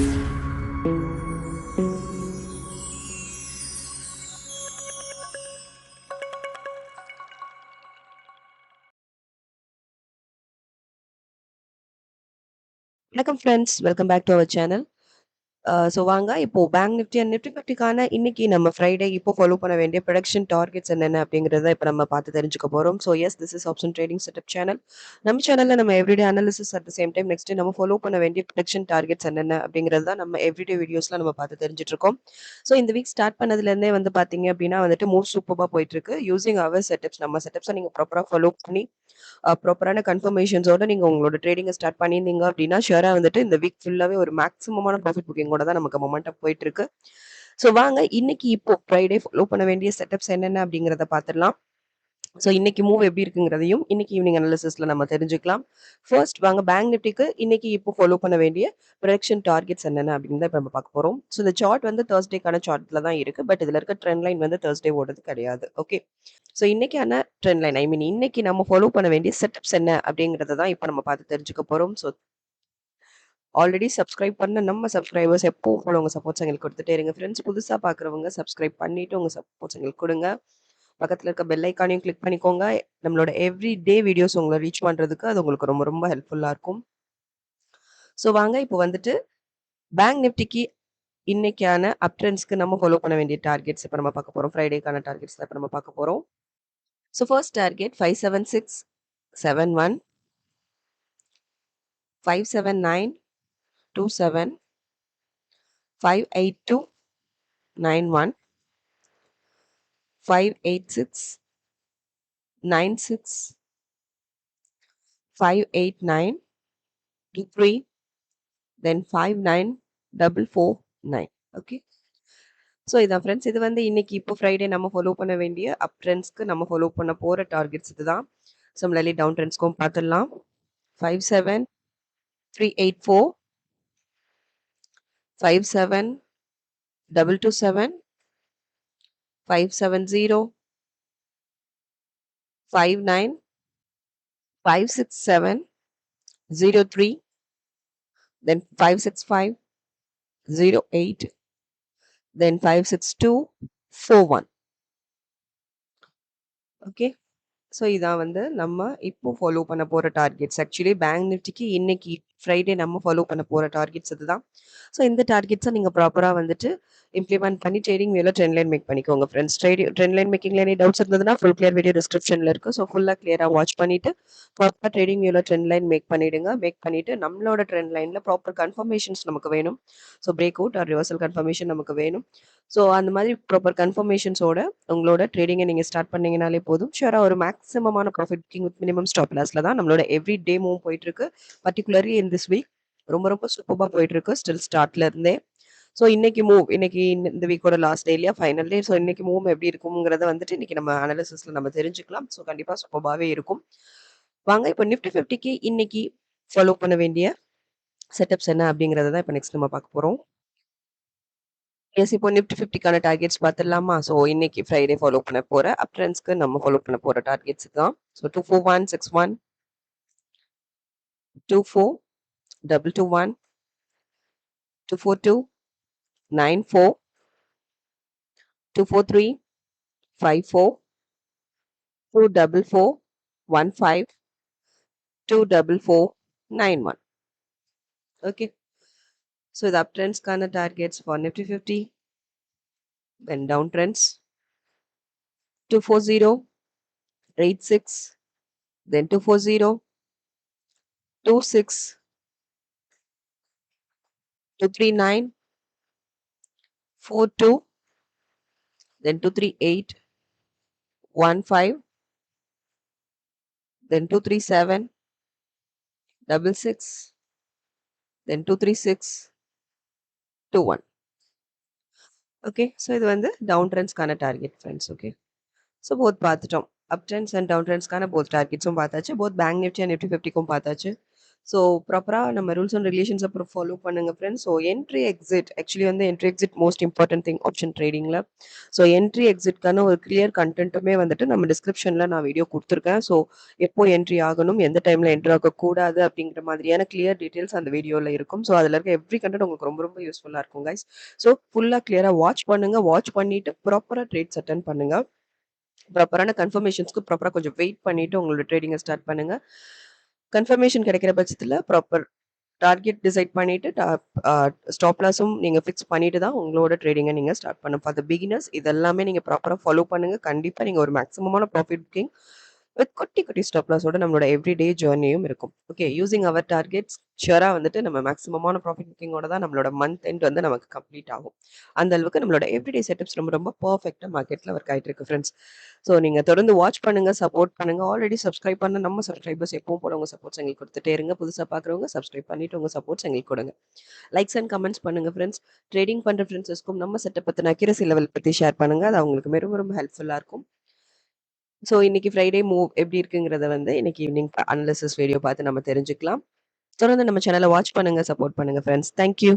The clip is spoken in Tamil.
வணக்கம் friends, welcome back to our channel. So வாங்க இப்போ பேங்க் நிஃப்டி அண்ட் நிஃப்டி 50க்கான இன்னைக்கு நம்ம ஃப்ரைடே இப்போ ஃபாலோ பண்ண வேண்டிய ப்ரொடக்ஷன் டார்கெட்ஸ் என்னென்ன அப்படிங்கிறத இப்போ நம்ம பார்த்து தெரிஞ்சுக்க போகிறோம். So yes, this is option trading setup channel. நம்ம சேனலில் நம்ம everyday analysis at the same time next நம்ம ஃபாலோ பண்ண வேண்டிய ப்ரொடக்ஷன் டார்கெட்ஸ் என்னென்ன அப்படிங்கிறது தான் நம்ம எவ்ரிடே வீடியோஸ்ல நம்ம பார்த்து தெரிஞ்சுட்டு இருக்கோம். ஸோ இந்த வீக் ஸ்டார்ட் பண்ணதுலேருந்தே வந்து பார்த்தீங்க அப்படின்னா வந்துட்டு மோஸ்ட் சூப்பராக போயிட்டு இருக்கு. யூசிங் அவர் செட்டப்ஸ், நம்ம செட்டப்ஸை நீங்கள் ப்ராப்பராக ஃபாலோ பண்ணி ப்ராப்பரான கன்ஃபர்மேஷன்ஸோட நீங்க உங்களோட ட்ரேடிங்கை ஸ்டார்ட் பண்ணியிருந்தீங்க அப்படின்னா ஷுவரா வந்துட்டு இந்த வீக் ஃபுல்லாவே ஒரு மேக்ஸிமமான ப்ராஃபிட் புக்கிங்கோட தான் நமக்கு மொமெண்டம் போயிட்டு இருக்கு. ஸோ வாங்க இன்னைக்கு இப்போ ஃப்ரைடே ஃபாலோ பண்ண வேண்டிய செட்டப்ஸ் என்னென்ன அப்படிங்கிறத பார்த்துடலாம். ஸோ இன்னைக்கு மூவ் எப்படி இருக்குங்கிறதையும் இன்னைக்கு ஈவினிங் அனாலிசிஸ்ல நம்ம தெரிஞ்சுக்கலாம். ஃபர்ஸ்ட் வாங்க பேங்க் நிஃப்டிக்கு இன்னைக்கு இப்போ ஃபாலோ பண்ண வேண்டிய ப்ரொடக்ஷன் டார்கெட்ஸ் என்னென்ன அப்படின்னு தான் இப்போ நம்ம பார்க்க போறோம். ஸோ இந்த சார்ட் வந்து தேர்ஸ்டேக்கான சார்ட்ல தான் இருக்கு. பட் இதுல இருக்க ட்ரெண்ட் லைன் வந்து தேர்ஸ்டே ஓடுறது கிடையாது. ஓகே. ஸோ இன்னைக்கான ட்ரெண்ட் லைன், ஐ மீன் இன்னைக்கு நம்ம ஃபாலோ பண்ண வேண்டிய செட்டப்ஸ் என்ன அப்படிங்கறத தான் இப்போ நம்ம பார்த்து தெரிஞ்சுக்க போறோம். ஸோ ஆல்ரெடி சப்ஸ்கிரைப் பண்ண நம்ம சப்ஸ்கிரைபர்ஸ் எப்பவும் உங்க சப்போர்ட்ஸ் எங்களுக்கு கொடுத்துட்டே இருங்க ஃப்ரெண்ட்ஸ். புதுசா பாக்குறவங்க சப்ஸ்கிரைப் பண்ணிட்டு உங்க சப்போர்ட்ஸ் எங்களுக்கு கொடுங்க. பக்கத்துல இருக்க பெல் ஐக்கானையும் கிளிக் பண்ணிக்கோங்க. நம்மளோட எவ்ரி டே வீடியோஸ் உங்களை ரீச் பண்றதுக்கு அது உங்களுக்கு ரொம்ப ரொம்ப ஹெல்ப்ஃபுல்லா இருக்கும். ஸோ வாங்க இப்போ வந்துட்டு பேங்க் நிஃப்டிக்கு இன்னைக்கான அப் ட்ரெண்ட்ஸ்க்கு நம்ம ஃபாலோ பண்ண வேண்டிய டார்கெட்ஸ் இப்போ நம்ம பார்க்க போறோம். ஃப்ரைடேக்கான டார்கெட்ஸ் தான் இப்போ நம்ம பார்க்க போறோம். So first target 57671, 57927, 58291, 58696, 58923, then 59449. Okay. So இதான் ஃப்ரெண்ட்ஸ், இது வந்து இன்னைக்கு இப்போ ஃப்ரைடே நம்ம ஃபாலோ பண்ண வேண்டிய அப் ட்ரெண்ட்ஸ்க்கு நம்ம ஃபாலோ பண்ண போற டார்கெட்ஸ் இதுதான். சிமிலர்லி டவுன் ட்ரெண்ட்ஸ்க்கும் பார்த்துடலாம். 57384, 57227, 570, 59, 56703, then 56508, then 56241. ஓகே. ஸோ இதான் வந்து நம்ம இப்போ ஃபாலோ பண்ண போற டார்கெட்ஸ். ஆக்சுவலி பேங்க் நிஃப்டிக்கு இன்னைக்கு ஃப்ரைடே நம்ம ஃபாலோ பண்ண போற டார்கெட்ஸ் இதுதான். ஸோ இந்த டார்கெட்ஸை நீங்க ப்ராப்பரா வந்துட்டு இம்ப்ளிமெண்ட் பண்ணி ட்ரேடிங் வியூல ட்ரெண்ட் லைன் மேக் பண்ணிக்கோங்க ஃப்ரெண்ட்ஸ். ட்ரெண்ட் லைன் மேக்கிங்ல எனி டவுட்ஸ் இருந்ததுன்னா ஃபுல் கிளியர் வீடியோ டிஸ்கிரிப்ஷன்ல இருக்கு. ஸோ ஃபுல்லா கிளியரா வாட்ச் பண்ணிட்டு ப்ராப்பரா ட்ரேடிங் வியூல ட்ரெண்ட் லைன் மேக் பண்ணிடுங்க. மேக் பண்ணிட்டு நம்மளோட ட்ரெண்ட் லைன்ல ப்ராப்பர் கன்ஃபர்மேஷன்ஸ் நமக்கு வேணும். So break out or reversal confirmation நமக்கு வேணும். ஸோ அந்த மாதிரி ப்ராப்பர் கன்ஃபர்மேஷன்ஸோட உங்களோட ட்ரேடிங்கை நீங்க ஸ்டார்ட் பண்ணீங்கனாலே போதும். ஷுவரா ஒரு மேக்ஸிமமான profit booking with minimum stop லாஸ்ல தான் நம்மளோட எவ்ரி டே மூவ் போயிட்டு இருக்கு. பர்டிகுலர்லி இன் திஸ் வீக் ரொம்ப ரொம்ப சூப்பரா போயிட்டு இருக்கு ஸ்டில் ஸ்டார்ட்ல இருந்தே. ஸோ இன்னைக்கு மூவ், இன்னைக்கு இந்த வீக்கோட லாஸ்ட் டே இல்லையா, ஃபைனல் டே. ஸோ இன்னைக்கு மூவ் எப்படி இருக்குங்கிறத வந்துட்டு இன்னைக்கு நம்ம அனாலிசிஸ்ல நம்ம தெரிஞ்சுக்கலாம். ஸோ கண்டிப்பா சூப்பராகவே இருக்கும். வாங்க இப்போ நிஃப்டி 50க்கு இன்னைக்கு ஃபாலோ பண்ண வேண்டிய செட்டப்ஸ் என்ன அப்படிங்கறத தான் இப்போ நெக்ஸ்ட் நம்ம பார்க்க போறோம். எஸ், இப்போ நிஃப்டி 50க்கான டார்கெட்ஸ் பார்த்துடலாமா? ஸோ இன்னைக்கு ஃப்ரைடே ஃபாலோ பண்ண போற அப் ட்ரெண்ட்ஸ்க்கு நம்ம ஃபாலோ பண்ண போற டார்கெட்ஸ் தான். ஸோ 24161, 24221, 24294, 24354, 24415, 24491. ஓகே. ஸோ இது அப் ட்ரெண்ட்ஸ்க்கான targets for Nifty 50. Then down trends 24086, then 240, 26, 239, 42, then 238, 15, then 237, 66, then 236, 21. Okay. So இது வந்து டவுன் ட்ரெண்ட்ஸ்க்கான target friends. Okay. So both பார்த்துட்டோம். அப் ட்ரெண்ட்ஸ் அண்ட் டவுன் ட்ரெண்ட்ஸ்க்கான போத் டார்கெட்ஸும் பார்த்தாச்சு. Both bank Nifty and Nifty 50க்கும் பார்த்தாச்சு. ஸோ ப்ராப்பரா நம்ம ரூல்ஸ் அண்ட் ரெகுலேஷன்ஸ் அப்புறம் ஃபாலோ பண்ணுங்க friends. So entry, exit actually வந்து entry, exit most important thing option ட்ரேடிங்ல. ஸோ என்ட்ரி, எக்ஸிட்க்கான ஒரு கிளியர் கன்டென்ட்டுமே வந்துட்டு நம்ம டிஸ்கிரிப்ஷன்ல நான் வீடியோ குடுத்துருக்கேன். ஸோ எப்போ என்ட்ரி ஆகணும், எந்த டைம்ல என்ட்ரி ஆகக்கூடாது அப்படிங்கிற மாதிரியான கிளியர் டீட்டெயில்ஸ் அந்த வீடியோல இருக்கும். ஸோ அதுல இருக்க எவ்ரி கன்டென்ட் உங்களுக்கு ரொம்ப ரொம்ப யூஸ்ஃபுல்லா இருக்கும் கைஸ். ஸோ ஃபுல்லா கிளியரா வாட்ச் பண்ணுங்க. வாட்ச் பண்ணிட்டு ப்ராப்பரா ட்ரேட்ஸ் அட்டெண்ட் பண்ணுங்க. ப்ராப்பரான கன்ஃபர்மேஷன்ஸ்க்கு ப்ராப்பரா கொஞ்சம் வெயிட் பண்ணிட்டு உங்களோட ட்ரேடிங்க ஸ்டார்ட் பண்ணுங்க. கன்ஃபர்மேஷன் கிடைக்கிற பட்சத்துல ப்ராப்பர் டார்கெட் டிசைட் பண்ணிட்டு ஸ்டாப் லாஸும் நீங்க ஃபிக்ஸ் பண்ணிட்டு தான் உங்களோட ட்ரேடிங்க நீங்க ஸ்டார்ட் பண்ணணும். ஃபார் த பிகினர்ஸ் இது எல்லாமே நீங்க ப்ராப்பரா ஃபாலோ பண்ணுங்க. கண்டிப்பா நீங்க ஒரு மேக்ஸிமமான ப்ராஃபிட் புக்கிங் வித் குட்டி குட்டி ஸ்டாப் லாஸோட நம்மளோட எவ்ரிடே ஜர்னியும் இருக்கும். ஓகே, யூசிங் அவர் டார்கெட்ஸ் ஷுரா வந்துட்டு நம்ம மேக்ஸிமமான ப்ராஃபிட் புக்கிங்கோட தான் நம்மளோட மந்த் எண்ட் வந்து நமக்கு கம்ப்ளீட் ஆகும். அந்த அளவுக்கு நம்மளோட எவ்ரிடே செட்டப்ஸ் ரொம்ப ரொம்ப பெர்ஃபெக்ட்டா மார்க்கெட்ல ஒர்க் ஆயிட்டு இருக்கு ஃப்ரெண்ட்ஸ். ஸோ நீங்க தொடர்ந்து வாட்ச் பண்ணுங்க, சப்போர்ட் பண்ணுங்க. ஆல்ரெடி சப்ஸ்கிரைப் பண்ண நம்ம சப்ஸ்கிரைபர்ஸ் எப்பவும் போல உங்க சப்போர்ட்ஸ் எங்களுக்கு குடுத்துட்டே இருங்க. புதுசா பார்க்குறவங்க சப்ஸ்கிரைப் பண்ணிட்டு உங்க சப்போர்ட்ஸ் எங்களுக்கு குடுங்க. லைக்ஸ் அண்ட் கமெண்ட்ஸ் பண்ணுங்க ஃப்ரெண்ட்ஸ். ட்ரேடிங் பண்ற ஃப்ரெண்ட்ஸஸ்க்கும் நம்ம செட்டப் பத்தின அக்யூரசி லெவல் பத்தி ஷேர் பண்ணுங்க. அது அவங்களுக்கு ரொம்ப ரொம்ப ஹெல்ப்ஃபுல்லா இருக்கும். ஸோ இன்னைக்கு ஃப்ரைடே மூவ் எப்படி இருக்குங்கிறத வந்து இன்னைக்கு ஈவினிங் அனாலிசிஸ் வீடியோ பார்த்து நம்ம தெரிஞ்சுக்கலாம். தொடர்ந்து நம்ம சேனல வாட்ச் பண்ணுங்க, சப்போர்ட் பண்ணுங்க ஃப்ரெண்ட்ஸ். Thank you.